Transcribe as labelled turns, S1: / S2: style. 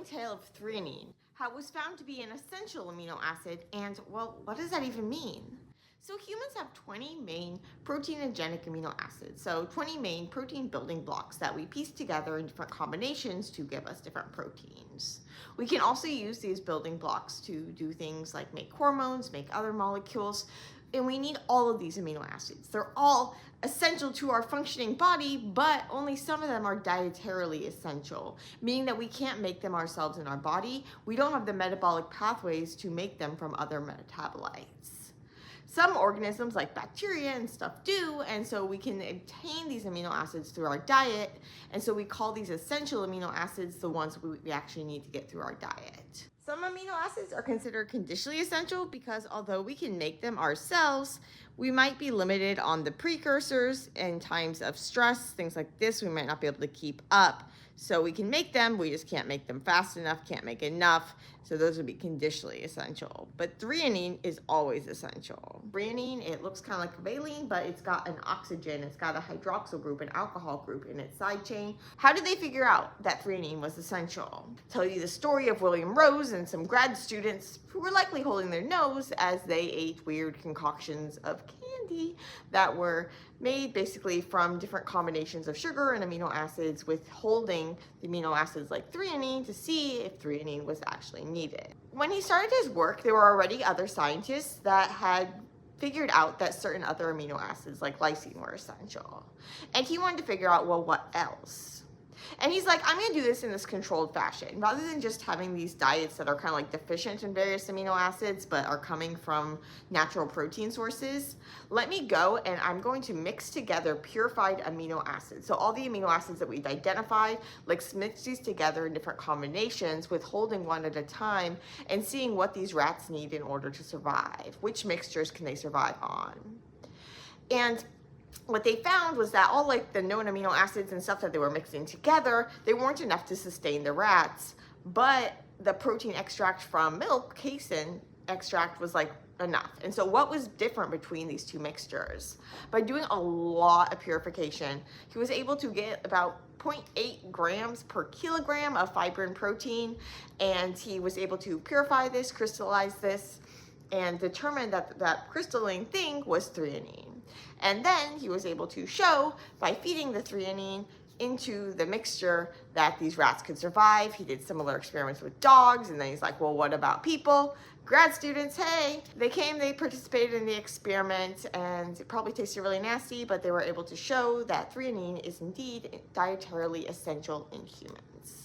S1: thrilling tale of threonine, how it was found to be an essential amino acid, and, well, what does that even mean? So humans have 20 main proteinogenic amino acids, so 20 main protein building blocks that we piece together in different combinations to give us different proteins. We can also use these building blocks to do things like make hormones, make other molecules, and we need all of these amino acids. They're all essential to our functioning body, but only some of them are dietarily essential, meaning that we can't make them ourselves in our body. We don't have the metabolic pathways to make them from other metabolites. Some organisms like bacteria and stuff do, and so we can obtain these amino acids through our diet, and so we call these essential amino acids the ones we actually need to get through our diet. Some amino acids are considered conditionally essential because although we can make them ourselves, we might be limited on the precursors in times of stress, things like this, we might not be able to keep up. So we can make them, we just can't make them fast enough, can't make enough. So those would be conditionally essential. But threonine is always essential. Threonine, it looks kind of like valine, but it's got an oxygen, it's got a hydroxyl group, an alcohol group in its side chain. How did they figure out that threonine was essential? Tell you the story of William Rose and some grad students who were likely holding their nose as they ate weird concoctions of candy that were made basically from different combinations of sugar and amino acids, withholding the amino acids like threonine to see if threonine was actually needed. When he started his work, there were already other scientists that had figured out that certain other amino acids like lysine were essential. And he wanted to figure out, well, what else? And he's like, I'm going to do this in this controlled fashion. Rather than just having these diets that are kind of like deficient in various amino acids but are coming from natural protein sources, let me go and I'm going to mix together purified amino acids. So all the amino acids that we've identified, let's mix these together in different combinations, withholding one at a time and seeing what these rats need in order to survive. Which mixtures can they survive on? And what they found was that all like the known amino acids and stuff that they were mixing together, they weren't enough to sustain the rats, but the protein extract from milk, casein extract, was like enough. And so what was different between these two mixtures? By doing a lot of purification, he was able to get about 0.8 grams per kilogram of fibrin protein, and he was able to purify this, crystallize this, and determine that that crystalline thing was threonine. And then he was able to show by feeding the threonine into the mixture that these rats could survive. He did similar experiments with dogs, and then he's like, well, what about people? Grad students, hey, they came, they participated in the experiment, and it probably tasted really nasty, but they were able to show that threonine is indeed dietarily essential in humans.